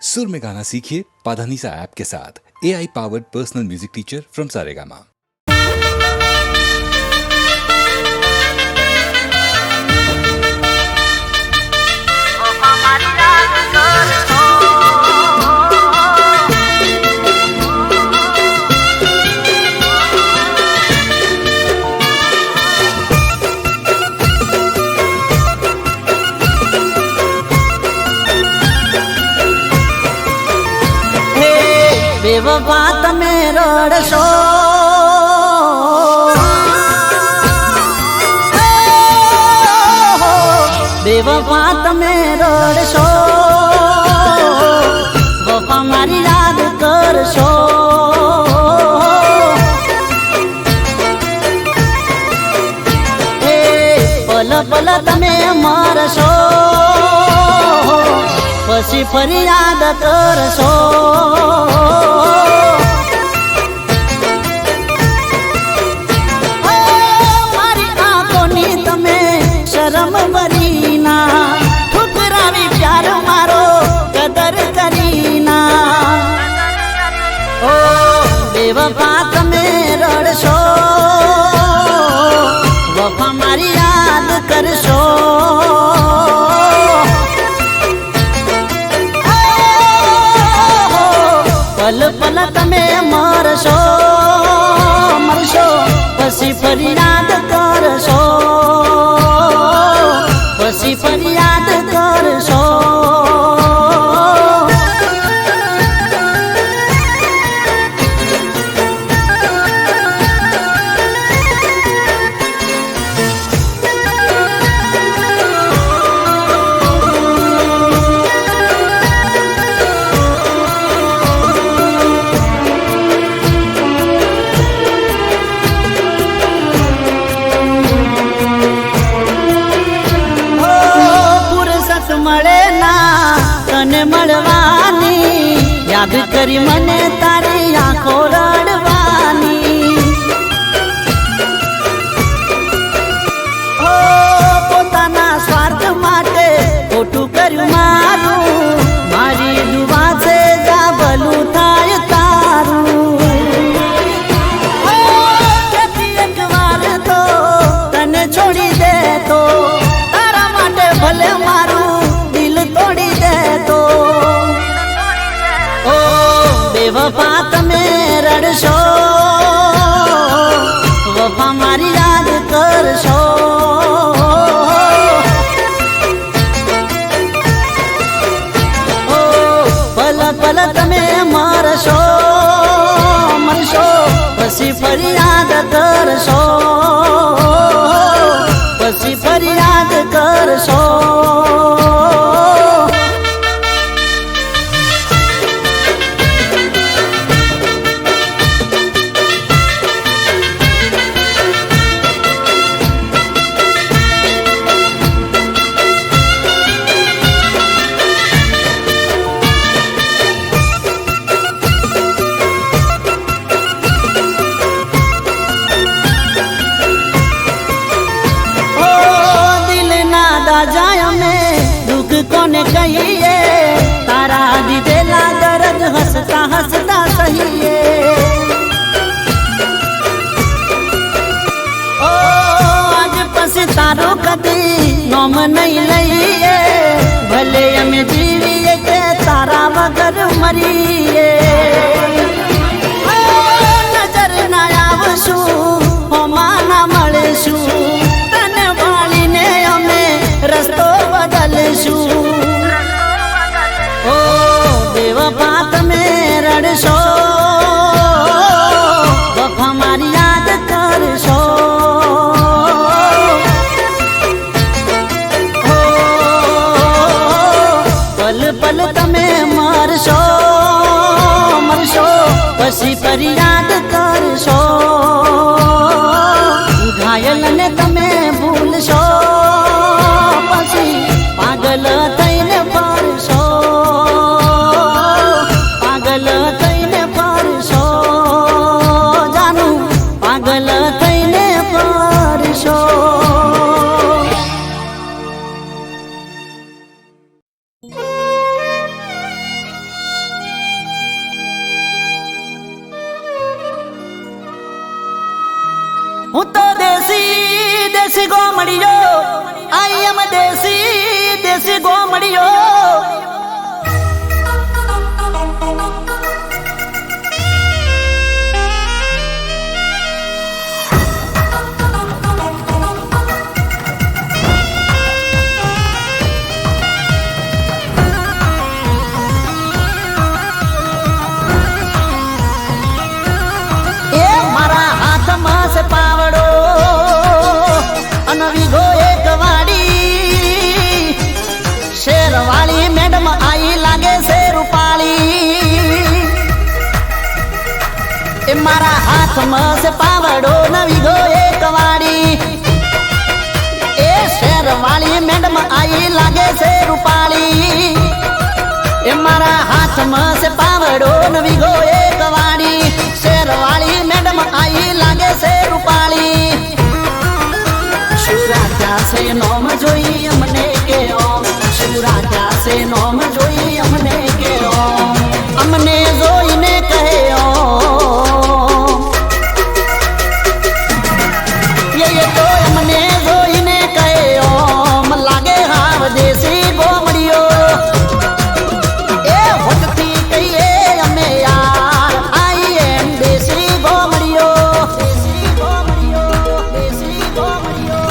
सुर में गाना सीखिए पाधानीसा ऐप के साथ। AI powered personal music teacher from Saregama. बेवफा તમે રડશો બેવફા તમે રડશો વફા મારી યાદ કરશો પલ પલ તમે મરશો પછી ફરિયાદ કરશો મારી આંખોની તમે શરમ ભરીના ઠુકરાવી પ્યાર મારો કદર કરીના ઓ બેવફા તમે રડશો વફા મારી યાદ કરશો પલ પલ તમે મરશો પછી ફરિયાદ કરશો પછી ફરિયાદ કરશો મળવાની યાદ કરી મને તારી આંખો રડવાની ઓ પોતાના સ્વાર્થ માટે ખોટું કર્યું મારું મારી દુઆ છે જા ભલું થાય તારું એક વાર તો તને છોડી દે તો તારા માટે ભલે મારું દિલ તોડી દે તો વફા તમે રડશો વફા મારી યાદ કરશો પલ પલ તમે મરશો પછી ફરિયાદ કરશો પછી ફરિયાદ કરશો જાય અમે દુઃખ કોને કહીએ તારા દીધેલા દર્દ હસતા હસતા સહીએ ઓ આજ પછી તારો કદી નોમ નહીં લઈએ ભલે અમે જીવીએ કે તારા વગર મરીએ નજર ના આવશું હોમાં ના મળીશું તને વાળીને અમે રસ્તો બદલશું ઓ બેવફા તમે રડશો વફા મારી યાદ કરશો પલ પલ તમે મરશો પછી ફરિયાદ કરશો ઘાયલને તમે ભૂલશો પછી પાગલ થઈને ફરશો પાગલ થઈને ફરશો જાનું પાગલ થઈને ફરશો દેશી ગોમડિયો આઈ એમ દેશી ગોમડિયો એ મારા હાથમાં છે પાવડો અને વીઘો એક વાડી શેરવાળી મેડમ આઈ લાગે છે રૂપાળી એ મારા હાથમાં છે પાવડો ને વીઘો એક વાડી એ શેરવાળી મેડમ આઈ લાગે છે રૂપાળી એ મારા હાથમાં છે પાવડો ને વીઘો એક વાડી શેરવાળી મેડમ આઈ લાગે છે રૂપાળી શુરાજા છે નોમ જોઈ અમને કે ઓમ શુરાજા છે નોમ જોઈ અમને કે ઓમ અમને જોઈને કહે ઓમ ये तो અમને જોઈને કહે ઓમ લાગે હાવ દેશી ગોમડિયો એ હોટથી કહીએ અમે યાર આઈ એમ દેશી ગોમડિયો દેશી ગોમડિયો દેશી ગોમડિયો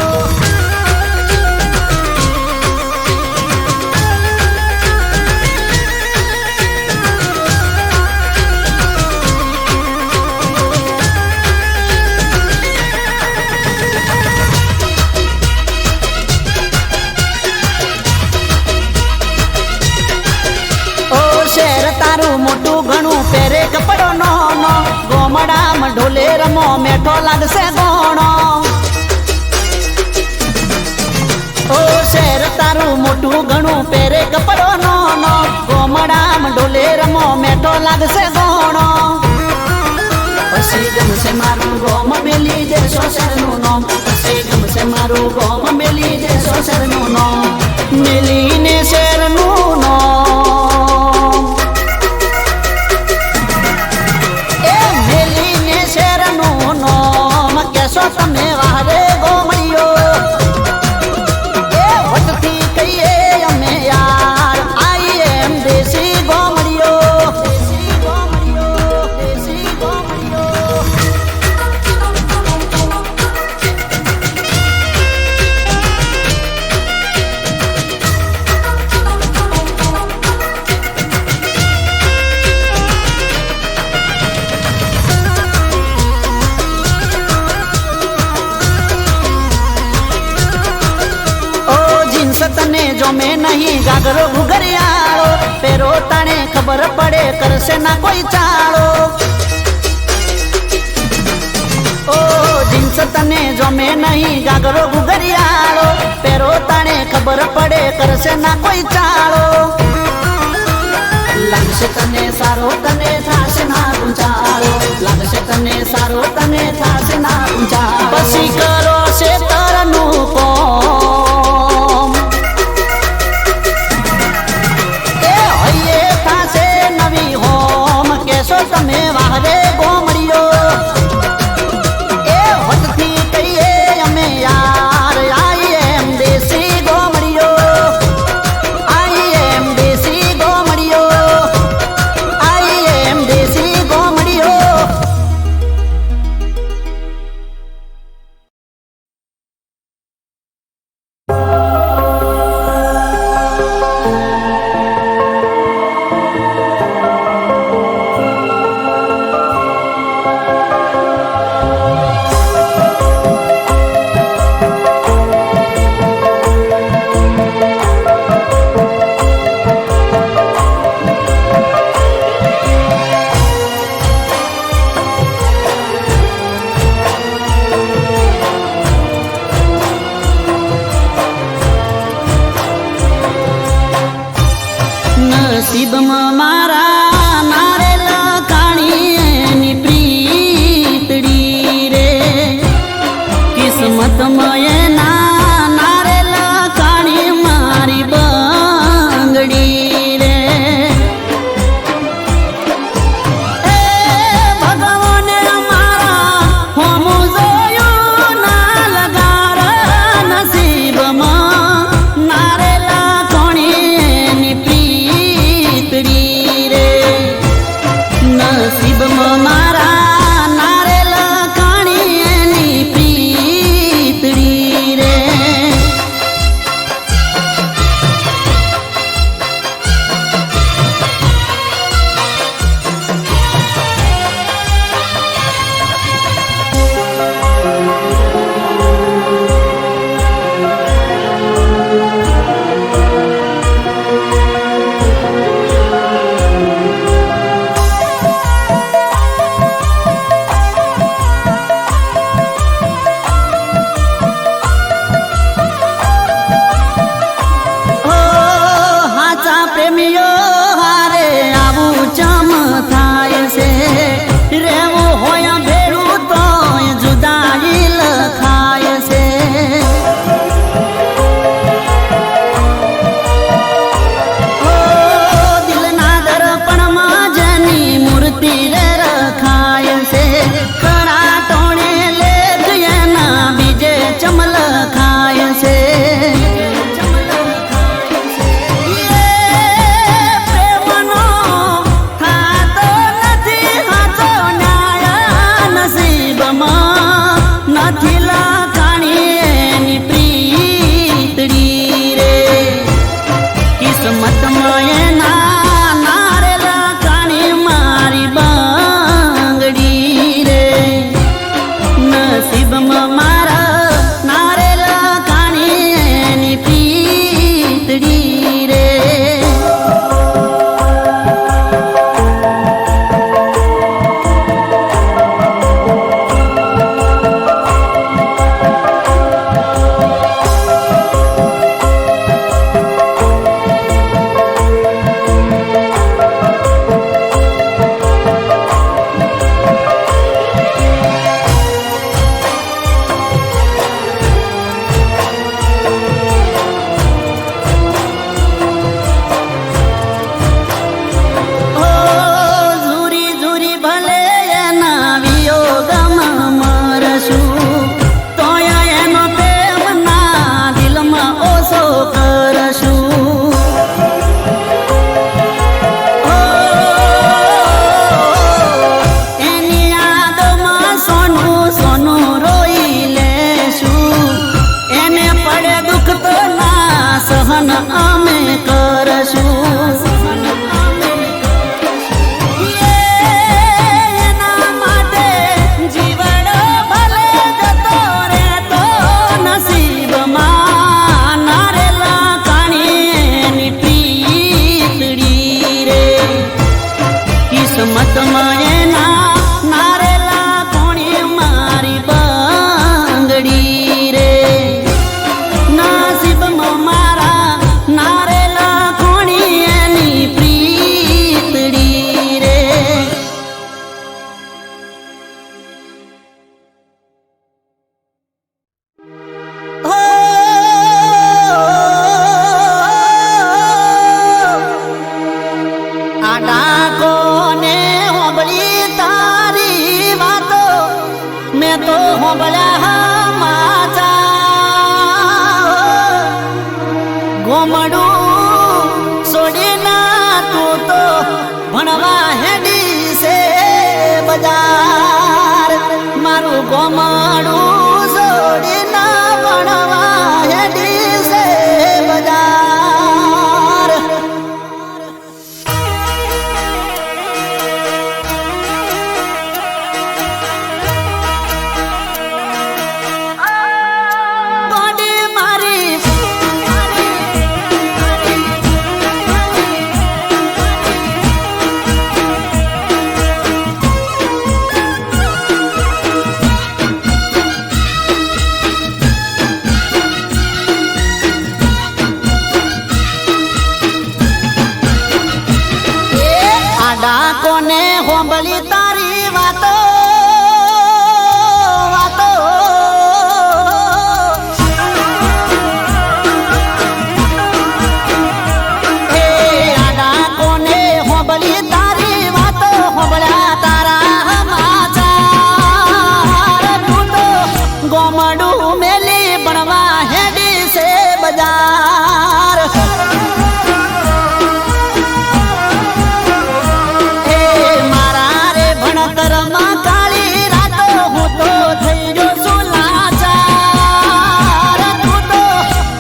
ઓ શેર તારું મોટું ઘણું પહેરે કપડો નો ગોમડામાં ઢોલે રમો મેઠો લાગશે ગોણો ઓ શેર તારું મોટું ઘણું પહેરે કપડો નો ગોમડામાં ઢોલે રમો મેઠો લાગશે ગોણો પછી ગમશે મારું ગોમ મેલી દેશો શરનું નોમ પછી ગમશે મારું ગોમ મેલી દેશો શરનું નોમ મેલીને શેરનું નોમ એ મેલીને શેરનું નોમ કેશો તમે વારે ગોમડિયો એ વટથી કહીએ અમે યાર આઈ એમ દેશી ગોમડિયો દેશી ગોમડિયો દેશી ગોમડિયો ઓ જીન્સ તને જો મેં નહીં ગાગરો ઘુઘરિયાળો પેરો તાણે ખબર પડે કરશે ના કોઈ ચાળો ઓ જીન્સ તને જો મેં નહીં ગાગરો ઘુઘરિયાળો પેરો તાણે ખબર પડે કરશે ના કોઈ ચાળો લાગશે તને સારો તને થાશે ના ઊંચાળો લાગશે તને સારો તને થાશે ના ઊંચાળો પછી કરો છે તરનું કોમ એ હૈયે થાશે નવી હોમ કેશો તમે વારે ગોમડિયો એ વટથી કહીએ અમે યાર આઈ એમ દેશી ગોમડિયો આઈ એમ દેશી ગોમડિયો આઈ એમ દેશી ગોમડિયો નસીબમાં મારા નારેલ કાણી એની પ્રીતડી રે કિસ્મતમાં એના નારેલ કાણી મારી બંગડી રે એ ભગવાને મારા હોમું જોયું ના લગાર હાથમાં એના નારેલા કોણી મારી બંગડી રે નસીબમાં મારા નારેલા કોણી એની પ્રીતડી રે આડા કોને હોબળી તારી વાતો મેં તો હોબળ્યા માચા ગોમડું છોડીના તું તો ભણવા હેડી છે બજાર મારું ગોમડું છોડીના ભણવા હેડી છે બજાર ગોડી મારી આડા કોને હોંભળી તારી વાતો વાતો હે આડા કોને હોંભળી તારી વાતો હોંભળ્યા તારા સમાચાર તું તો ગોમડું મેલી ભણવા હેડી છે બજાર મારા રે ભણતરમાં કાળી રાતો હું તો થઈ ગયો છું લાચાર તું તો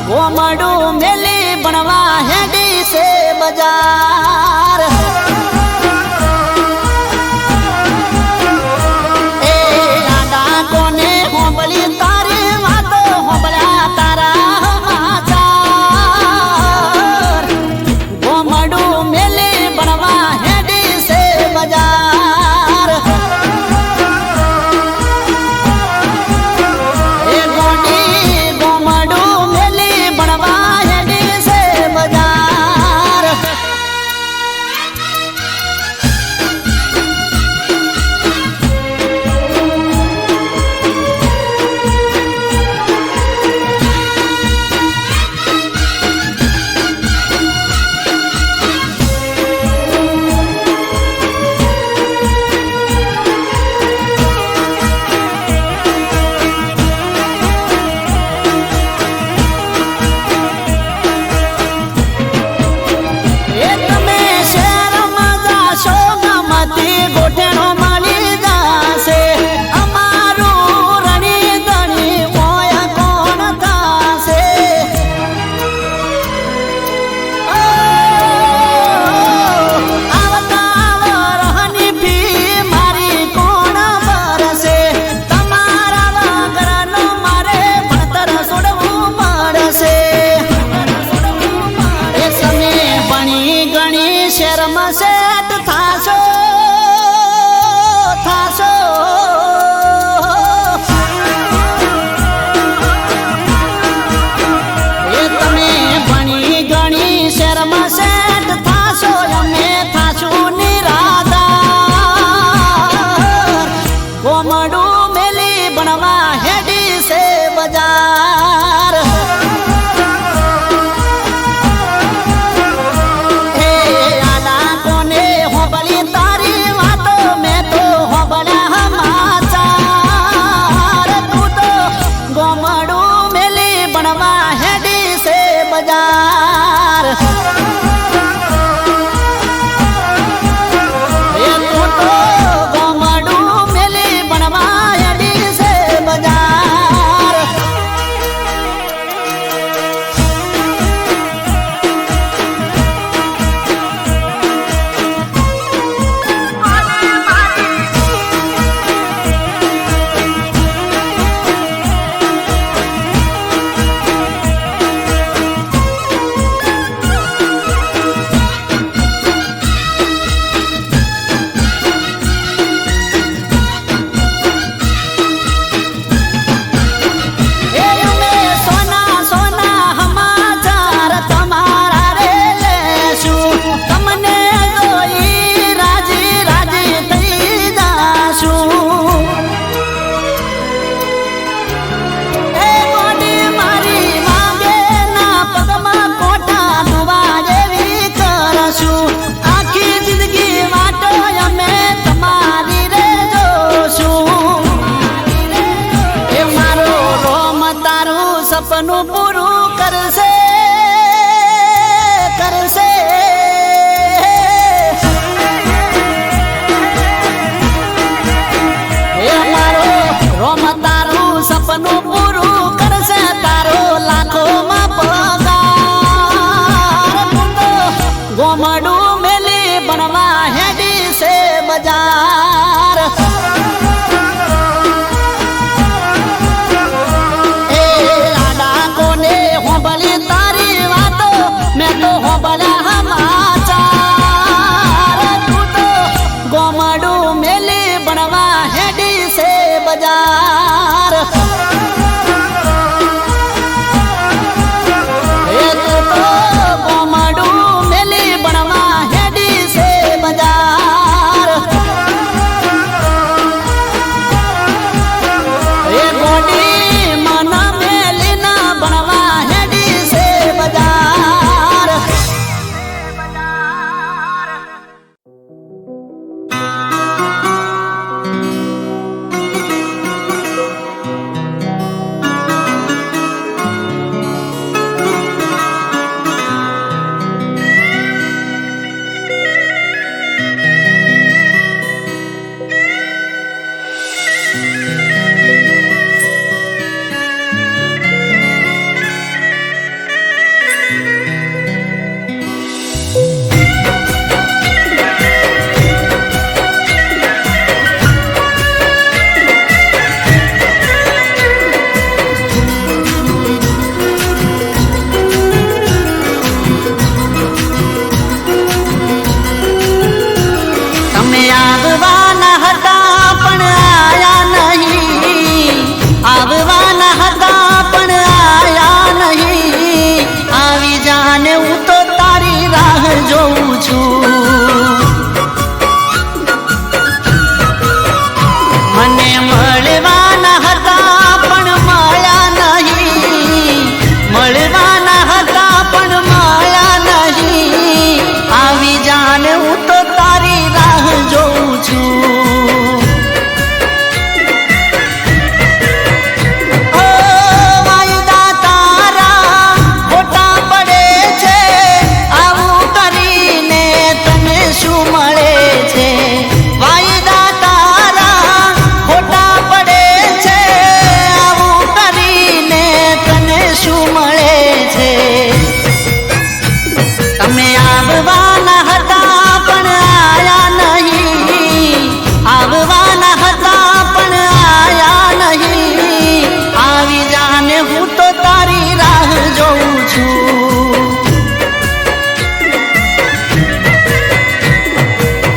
ગોમડું મેલી ભણવા હેડી છે બજાર એ આડા કોને હોંભળી તારી વાતો હોંભળ્યા તારા સમાચાર ગોમડું મેલી ભણવા હેડી છે બજાર એ ગોડી ગોમડું મેલી ભણવા હેડી છે બજાર એ તમે શહેરમાં જાશો ગમતી ગોઠેણો મળી જાશે અમારું રણી ધણી મોય કોણ થાશે આવતા વરહની ફી મારી કોણ ભરશે તમારા વગરનો મારે ભણતર છોડવું પડશે એ તમે ભણી ગણી શેરમાં સેટ થાશો થાશો એ તમે ભણી ગણી શેરમાં સેટ થાશો અમે થાશું નિરાધાર ગોમડું મેલી ભણવા હેડી છે બજાર હે આડા કોને હોંભળી તારી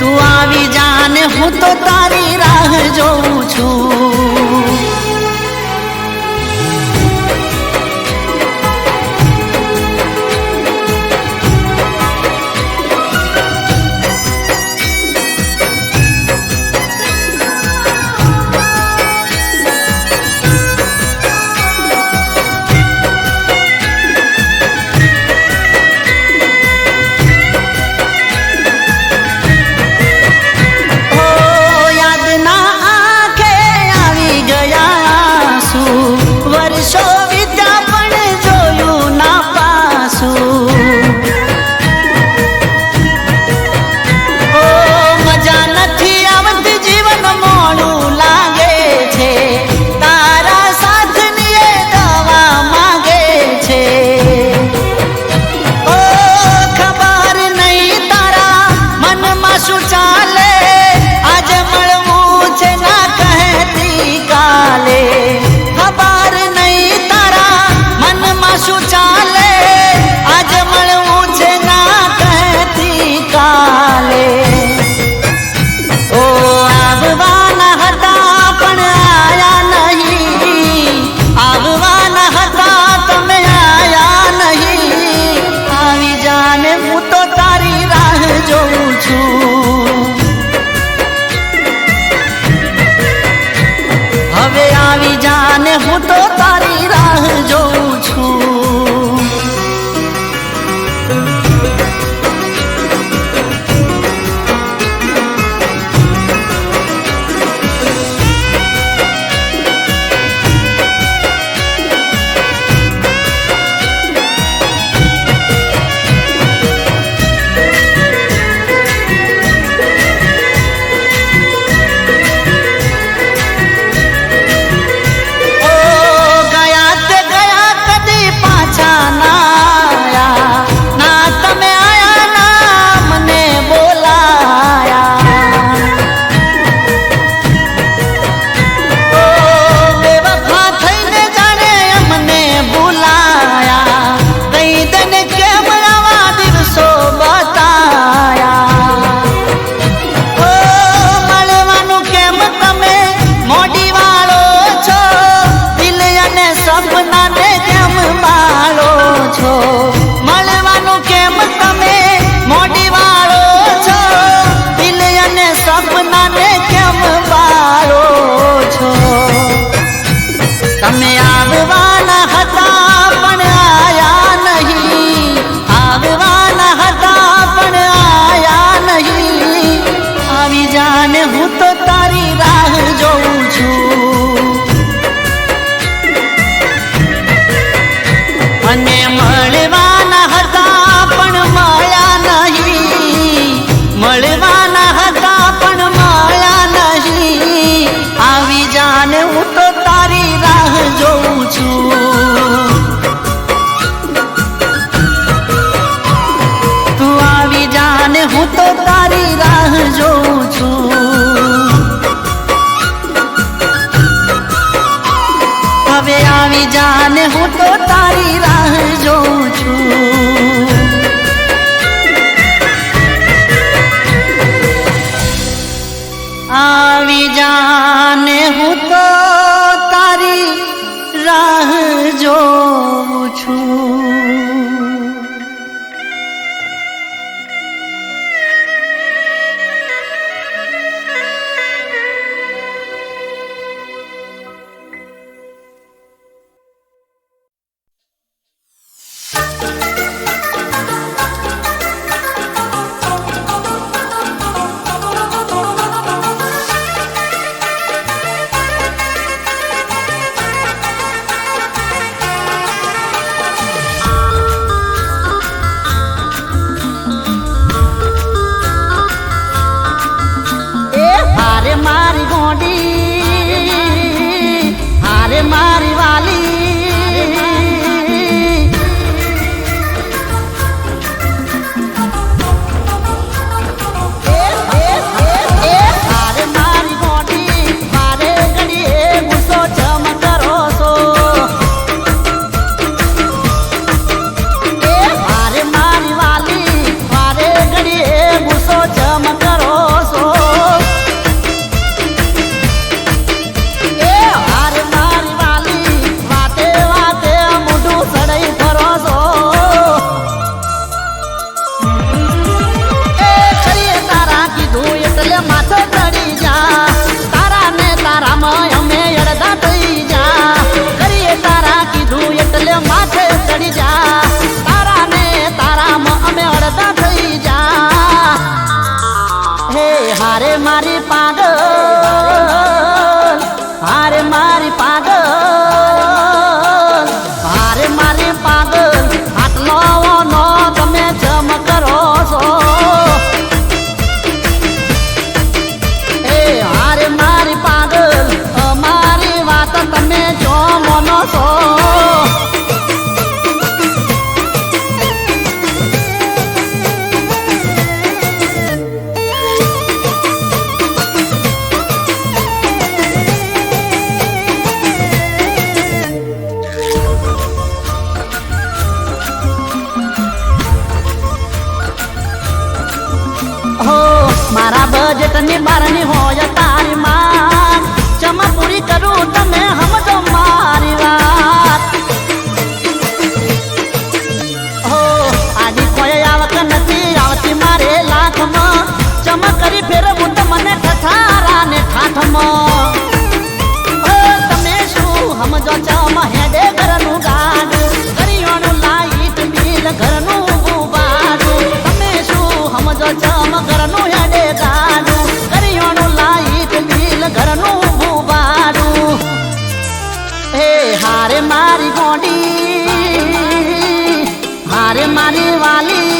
તું આવી જાને હું તો તારી રાહ જોઉં છું. હવે આવી જાને હું તો તારી રાહ જોઉં છું. તમે આવવાના હતા પણ આયા નહીં, આવવાના હતા પણ આયા નહીં. આવી જાને હું તો તારી રાહ જોઉં છું. અને મળવાના હતા પણ મળ્યા નહીં, મળવાના હતા પણ મળ્યા નહીં. આવી જાને હું તો તારી રાહ જોઉં છું. તું આવી જાને હું તો તારી રાહ જોઉં છું. હવે આવી જાને હું તો તારી રાહ જોઉં છું. આવી જાને હું તો તારી રાહ હે હારે મારી પાગલ, હારે મારી પાગલ, હારે મારી પાગલ, આટલો નો તમે જમ કરો છો. હે હારે મારી પાગલ, અમારી વાત તમે જો મોનો છો. મારા બજેટ ની બારની હોય તારી માં, ચમા પૂરી કરું તમે સમજો મારી વાત. હો આજી કોઈ આવક નથી આવતી મારે લાખમાં, ચમા કરી ફેરવું તો મને ઠઠારા ને ઠાઠમાં. તમે શું સમજો ચમા હેડે ઘરનું ગાડું, કરિયાણું લાઈટ બિલ ઘરનું ઉબાડું. તમે શું સમજો ચમા ઘરનું હેડે ગાડું, કરિયાણું લાઈટ બિલ ઘરનું ઉબાડું. હે હારે મારી ગોડી, હારે મારી વાલી,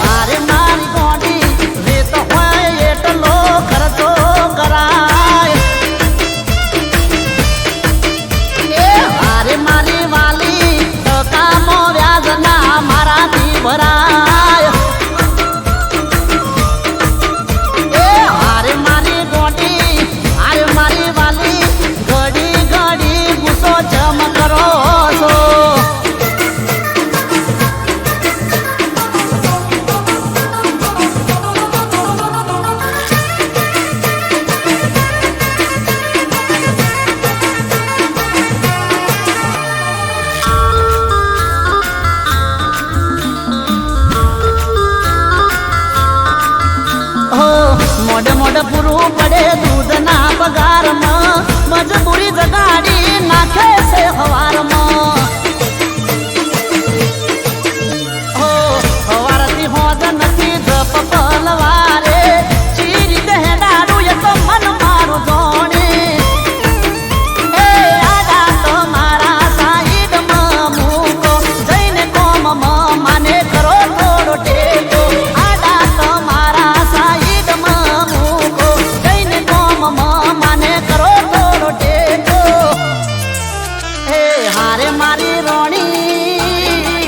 હારે મારી ગોડી, રેત હોય એટલો ખર્ચો કરાય. હારે મારી વાલી, ટકામો વ્યાજ ના મારાથી ભરાય. હારે મારી ગોડી, હારે મારી વાલી, ઘડી ઘડી ગુસ્સો જમ કરો છો. મોઢે મોઢે પૂરું પડે દૂધના પગારમાં, મજબૂરી જગાડી નાખે છે હવારમાં. હવારથી હોદ નથી જપ પલવારે, ચી રીતે હેડાડું એ તો મન મારું જોણે. આડા તો મારા સાઈડમાં મૂકો, જઈને કોમમાં માને કરો થોડો ટેકો. આડા તો મારા સાઈડમાં મૂકો, જઈને કોમમાં માને કરો થોડો ટેકો. હારે મારી રોણી,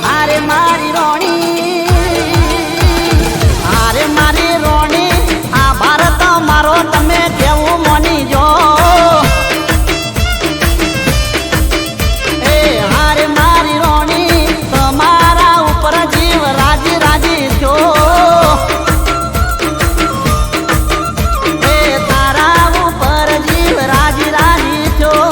હારે મારી રોણી, હારે મારી રોણી, આ ભારત મારો તમે કેવું મોની જો. હારે મારી રોણી, તમારા ઉપર જીવ રાજી રાજી થયો. તારા ઉપર જીવ રાજી રાજી થયો.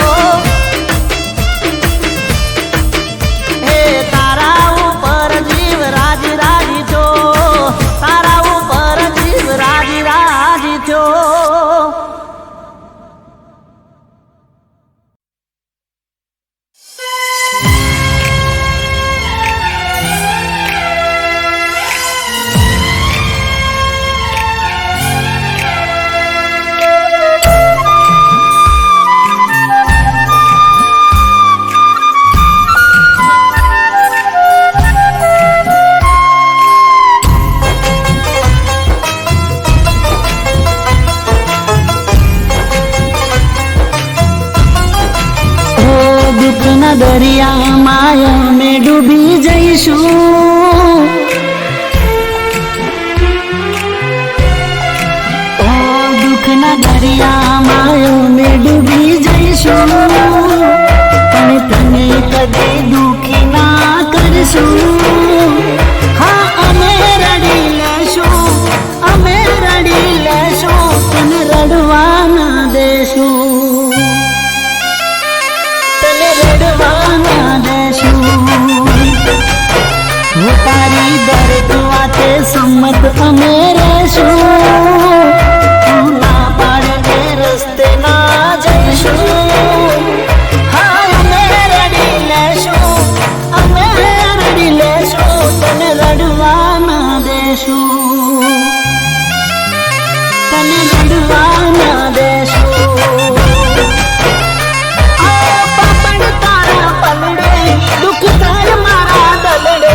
તારા ઉપર જીવ રાજી રાજી થયો. તારા ઉપર જીવ રાજી રાજી થયો. દુઃખના દરિયામાં અમે ડૂબી જઈશું. દુઃખના દરિયામાં અમે ડૂબી જઈશું, પણ તને કદી દુઃખી ના કરશું. હા અમે રડી લેશું, અમે રડી લેશું, તને રડવા ના દેશું, તને રડવા ના દેશું. તારી દરેક વાતે સંમત અમે રહેશું. તું ના પાડે રસ્તે ના જઈશું. હા અમે રડી લેશું, અમે રડી લેશું, તને દેશું, તને રડવા ના દેશું. પાપડ તારા પલડે દુઃખ થાય મારા દલડે,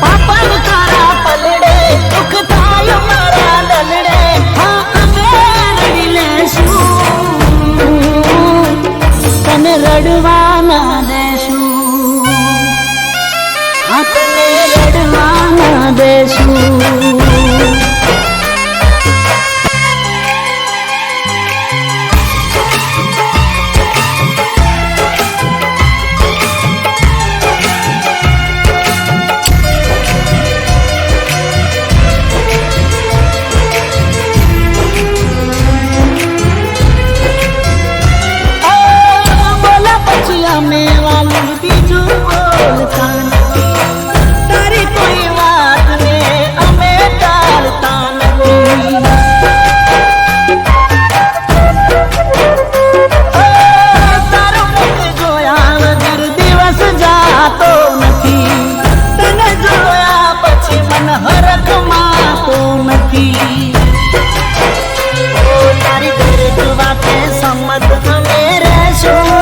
પાપડ તારા પલડે દુઃખ થાય મારા દલડે. હા અમે રડી લેશું, તને રડવા ના દેશું, હા તને રડવા ના દેશું. અમે વાલું બીજું બોલતા નથી, તારી કોઈ વાતને અમે ટાળતા નથી. તારો મુખ જોયા વગર દિવસ જાતો નથી, તને જોયા પછી મન હરખ માતો નથી. તારી દરેક વાતે સંમત અમે રહેશું,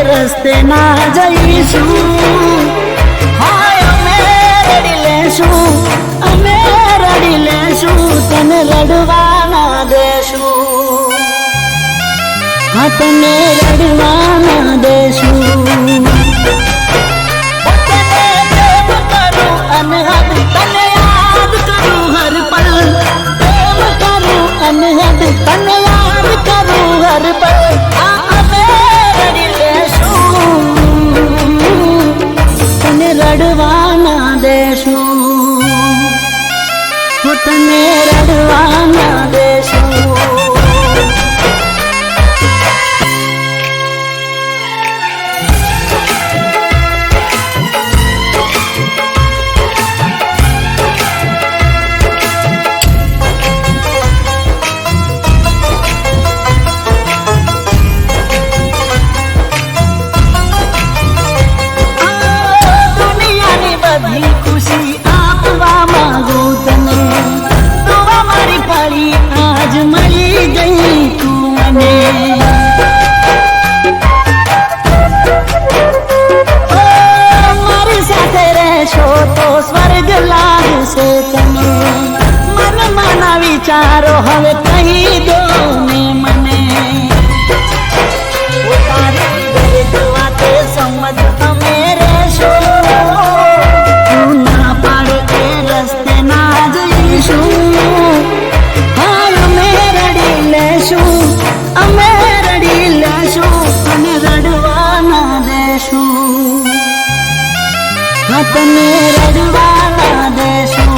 રસ્તે ના જઈશું. હાય અમે રડી લેશું, અમે રડી લેશું, તને રડવા ના દેશું, હા તને રડવા ના દેશું. તને પ્રેમ કરું અનહદ, તને યાદ કરું હર પલ, પ્રેમ કરું અનહદ, તને યાદ કરું હર પલ. રડવા ના દેશું, તને રડવા ના દેશું. ખુશી આપવા માંગુ તને, દુઆ મારી પડી આજ મળી ગઈ તું મને. મારી સાથે રહેશો તો સ્વર્ગ લાગશે તને, મનમાં ના વિચારો હવે કહી દો ને મને. તારી દરેક વાતે સંમત તમે રહેશો, અમે રડી લેશું, તને રડવા ના દેશું, હા તને રડવા ના દેશું.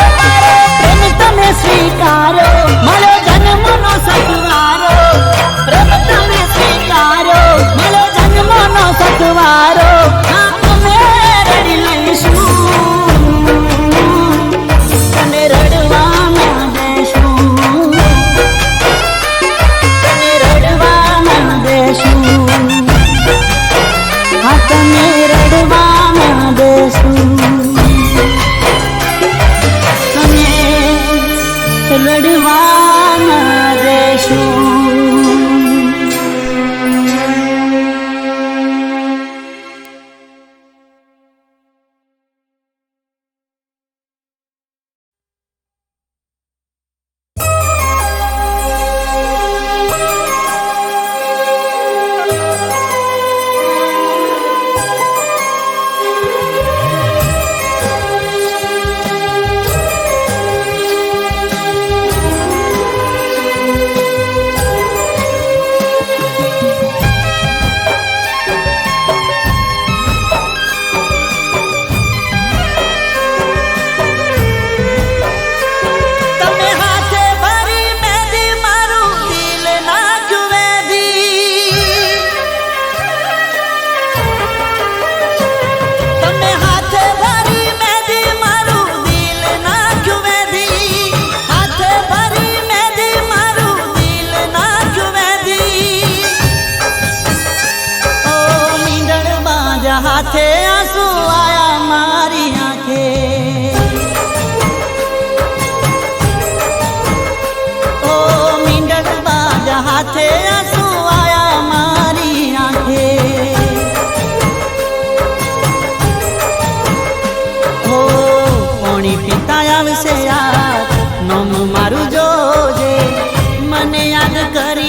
અમારો પ્રેમ તમે સ્વીકારો, મળ્યો જન્મનો સથવારો, પ્રેમ તમે સ્વીકારો, મળ્યો જન્મનો સથવારો. હા અમે રડી લઈશું, તને રડવા ના દેશું, તને રડવા ના દેશું, હા તને રડવા ના દેશું, તને રડવા ના દેશું. હાથે આંસુ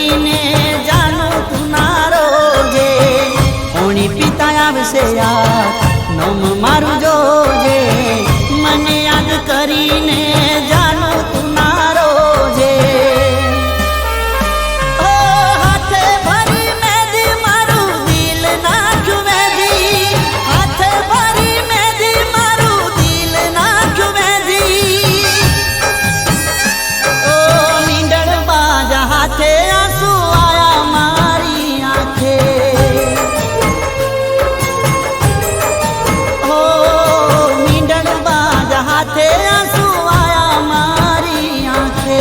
કરીને જાનું તું ના રોજે પાણી પીતા આવશે યાર નોમ મારું જોજે મને યાદ કરીને જાનું તું ના રોજે ઓ હાથે ભરી મેદી મારું દિલ નાખ્યું મેદી હાથે ભરી મેદી મારું દિલ નાખ્યું મેદી ઓ મીંડળ બાજા હાથે આંસુ આયા મારી આંખે ઓ મીંડળ બાજા હાથે આંસુ આયા મારી આંખે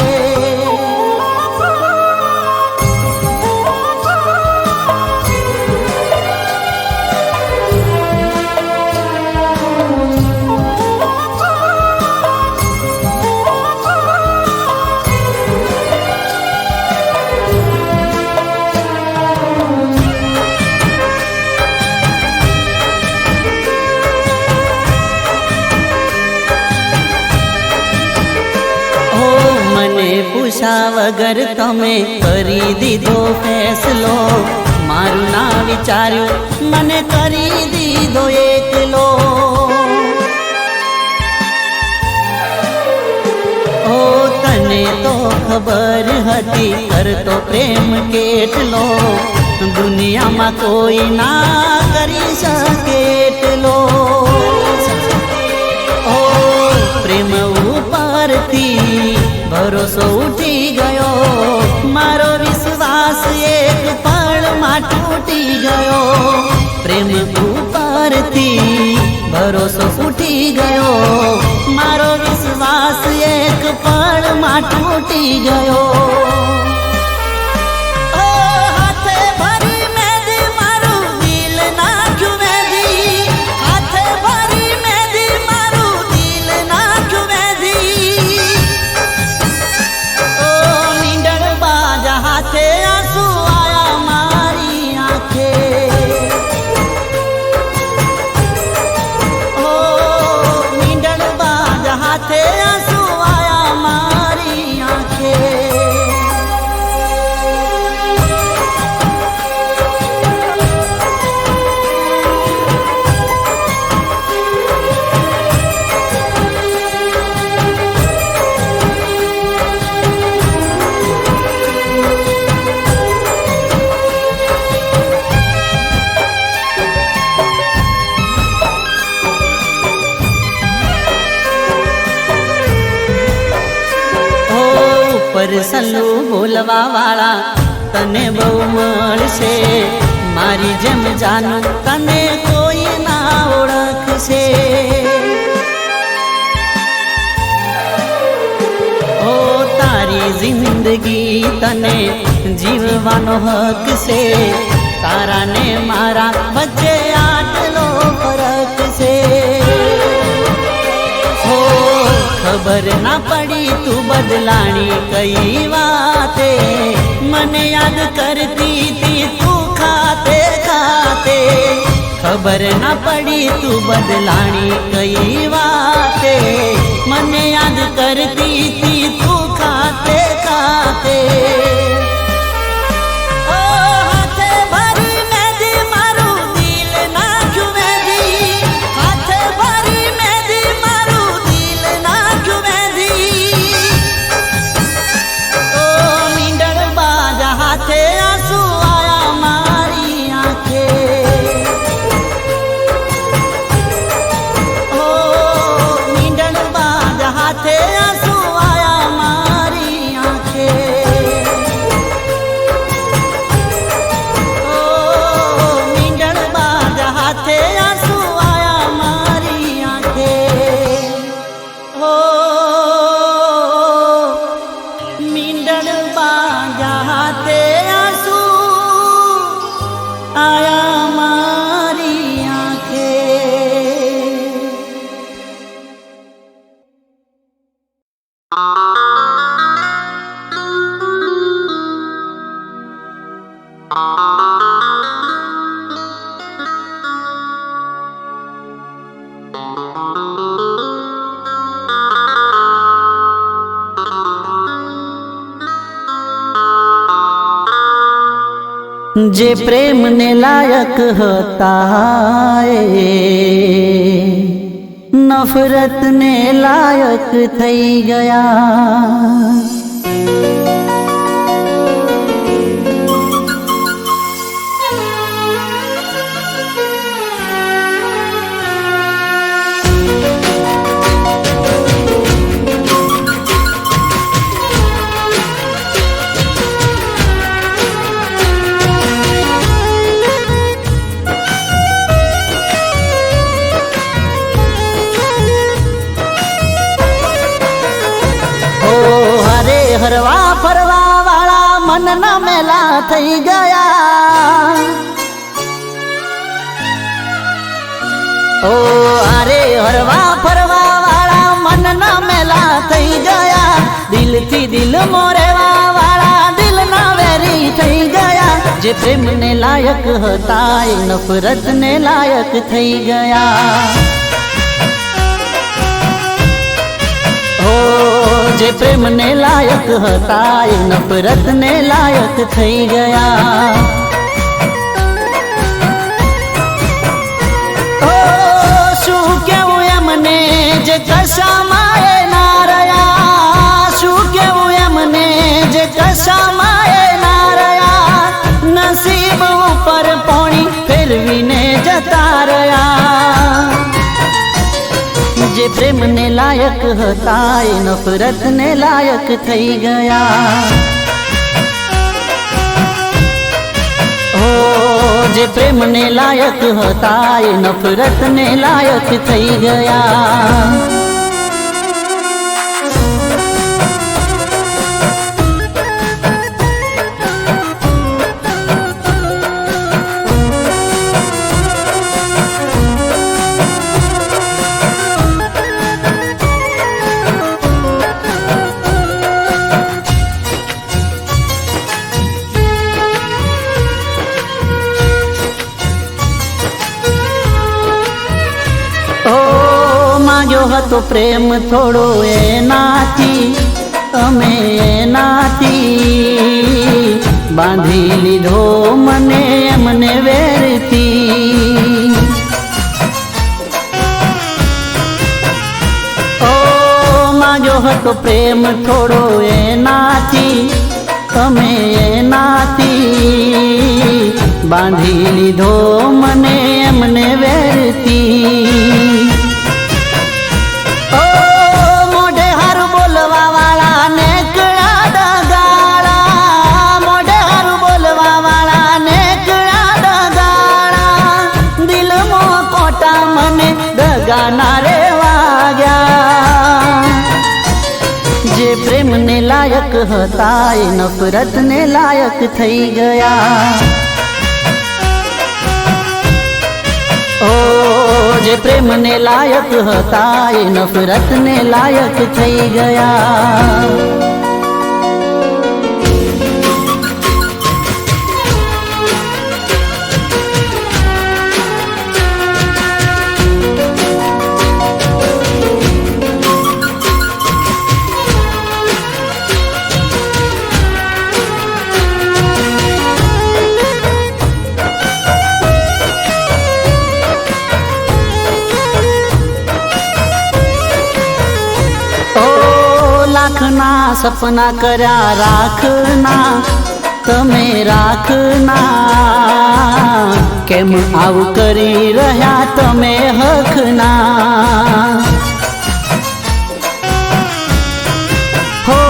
મને પૂછા વગર તમે કરી દીધો ફેસલો મારું ના વિચાર્યું મને કરી દીધો એકલો ઓ તને તો ખબર હતી કરતો પ્રેમ કેટલો દુનિયામાં કોઈ ના કરી શકે એટલો ઓ પ્રેમ ઉપરથી ભરોસો ઉઠી ગયો મારો વિશ્વાસ એક પળમાં તૂટી ગયો પ્રેમ ઉપરથી ભરોસો ઉઠી ગયો મારો વિશ્વાસ એક પળમાં તૂટી ગયો ઓ હાથે ભરી મેદી મારું દિલ નાખ્યું મેદી હાથે ભરી મેદી મારું દિલ નાખ્યું મેદી ઓ મીંડળ બાજા હાથે આંસુ આયા મારી આંખે ઓ મીંડળ બાજા હાથે આંસુ આયા મારી આંખે પરસલું બોલવા વાળા તને બહુ મળશે મારી જેમ જાનું તને કોઈ ના ઓળખશે ઓ તારી જિંદગી તને જીવવાનો હક છે તારા ને મારા વચ્ચે આટલો ફરક છે હો ખબર ના પડી તું બદલાણી કઈ વાતે મને યાદ કરતી તી તું ખાતે ખાતે ખબર ના પડી તું બદલાણી કઈ વાતે મને યાદ કરતી તી તું ખાતે ખાતે ઓ હાથે ભરી મેદી મારું દિલ નાખ્યું મેદી હાથે ભરી મેદી મારું દિલ નાખ્યું મેદી ઓ મીંડળ બાજા હાથે આંસુ આયા મારી આંખે ઓ મીંડળ બાજા હાથે આંસુ આયા મારી આંખે જે પ્રેમને લાયક હતા એ નફરતને લાયક થઈ ગયા. હરવા ફરવા વાળા મનના મેલા થઈ ગયા. ઓ અરે હરવા ફરવા વાળા મનના મેલા થઈ ગયા. દિલથી દિલ મોરેવા વાળા દિલના વેરી થઈ ગયા. જે પ્રેમને લાયક હતા એ નફરતને લાયક થઈ ગયા. જે પ્રેમને લાયક હતા એ નફરતને લાયક થઈ ગયા. ઓ શું કેવું એમને જે કશામાં એ ના રહ્યા. શું કેવું એમને જે કશામાં એ ના રહ્યા. નસીબ ઉપર પોણી ફેરવીને જતા રહ્યા. જે પ્રેમને લાયક હતા એ નફરતને લાયક થઈ ગયા. હો જે પ્રેમને લાયક હતા એ નફરતને લાયક થઈ ગયા. હતો પ્રેમ થોડો એનાથી અમે એનાથી બાંધી લીધો મને એમને વેરથી. ઓ માગ્યો હતો પ્રેમ થોડો એનાથી અમે એનાથી બાંધી લીધો મને એમને વેરથી. ગાનારે વાગ્યા. જે પ્રેમને લાયક હતા એ નફરતને લાયક થઈ ગયા. ઓ જે પ્રેમને લાયક હતા એ નફરતને લાયક થઈ ગયા. લાખના સપના કર્યા રાખના તમે રાખના. કેમ આવું કરી રહ્યા તમે હકના. હો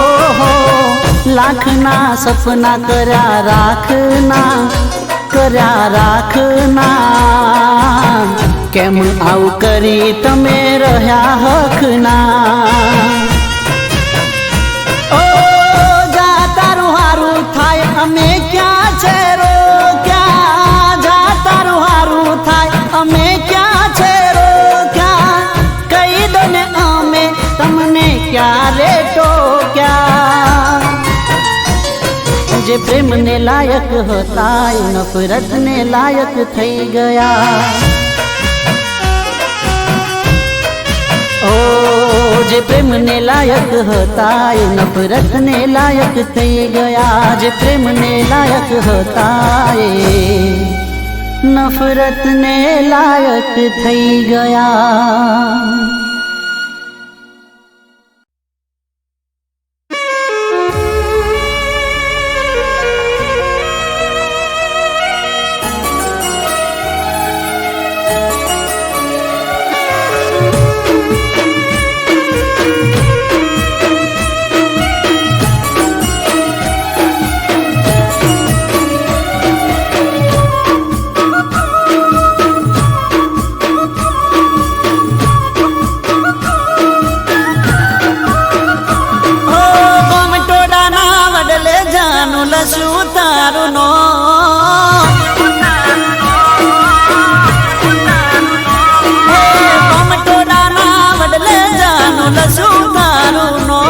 લાખના સપના કર્યા રાખના. કેમ આવું કરી તમે રહ્યા હકના. અમે ક્યાં છે રોક્યા. જા તારું હારું થાય અમે ક્યાં છે રોક્યા. કહી દો ને અમે તમને ક્યારે ટોક્યા. જે પ્રેમને લાયક હતા એ નફરતને લાયક થઈ ગયા. ઓ જે પ્રેમને લાયક હતા એ નફરતને લાયક થઈ ગયા. જે પ્રેમને લાયક હતા એ નફરતને લાયક થઈ ગયા. લસું તારું નો ટોડાના બદલે જાનું લસું તારું નો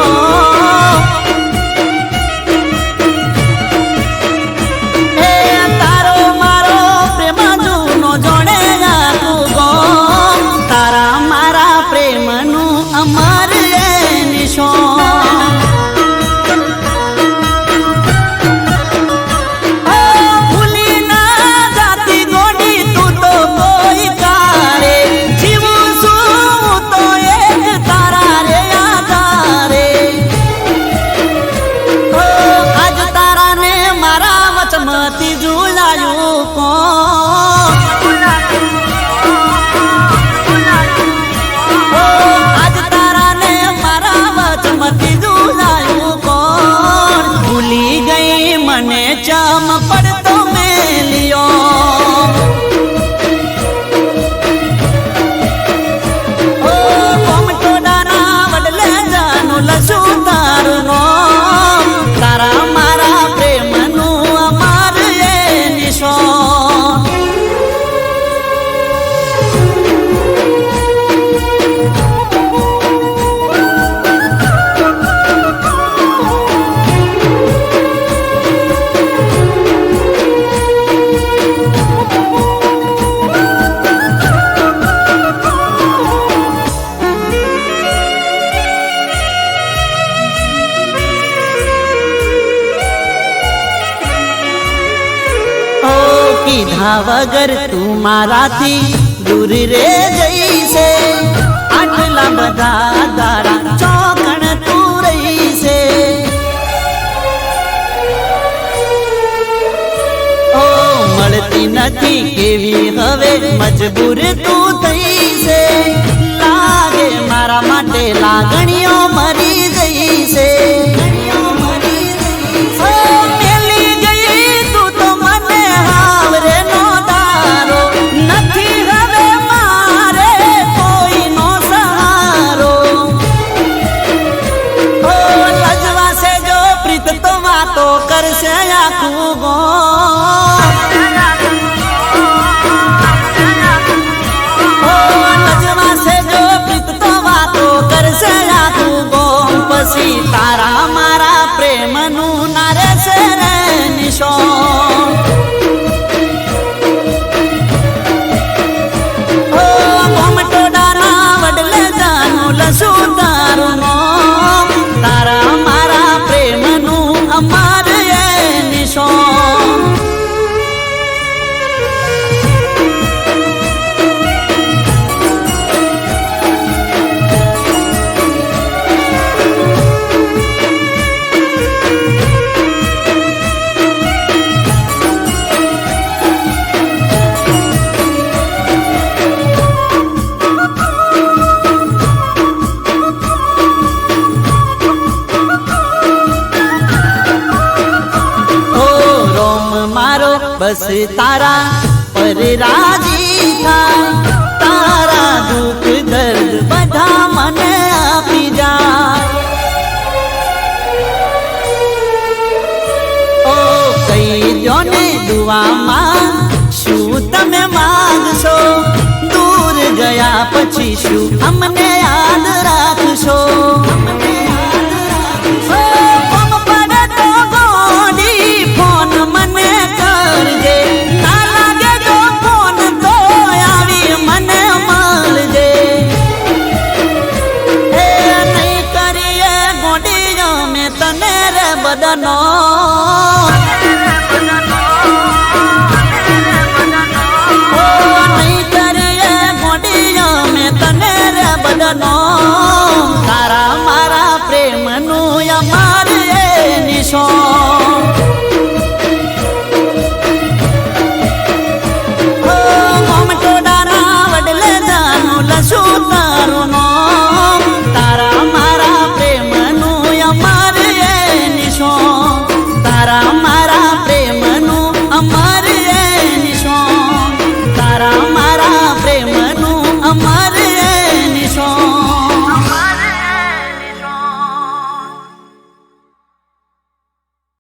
તારો મારો પ્રેમ જૂનો જોડે આખું ગો તારા મારા પ્રેમનું અમર નિશોન ચમ પડતો મેલિયો કોમટોડાના બદલે જાનું લસું તારું નો તારા મારા પ્રેમનું અમાર એ નિશોન કીધા વગર તું મારાથી દૂર રે જઈશે આટલા બધા દાડા ચોકણ તું રહીશે ઓ મળતી નથી કેવી હવે મજબૂર તું થઈશે લાગે મારા માટે લાગણીઓ મરી જઈશે તો કરશે આખું ગો નજવાસે જો પ્રીત તો વાતો કરશે આખું ગો પછી તારા મારા પ્રેમનું નારે છે રે નિશોન કોમટોડાના બદલે જાનું લસું તારું નો તારા મારા પ્રેમનું અમાર એ નિશોન બસ તારા પર રાજી થા તારા દુઃખ દર્દ બધા મને આપી જા ઓ કહી દો ને દુઆમાં શું તમે માંગશો દૂર ગયા પછી શું અમને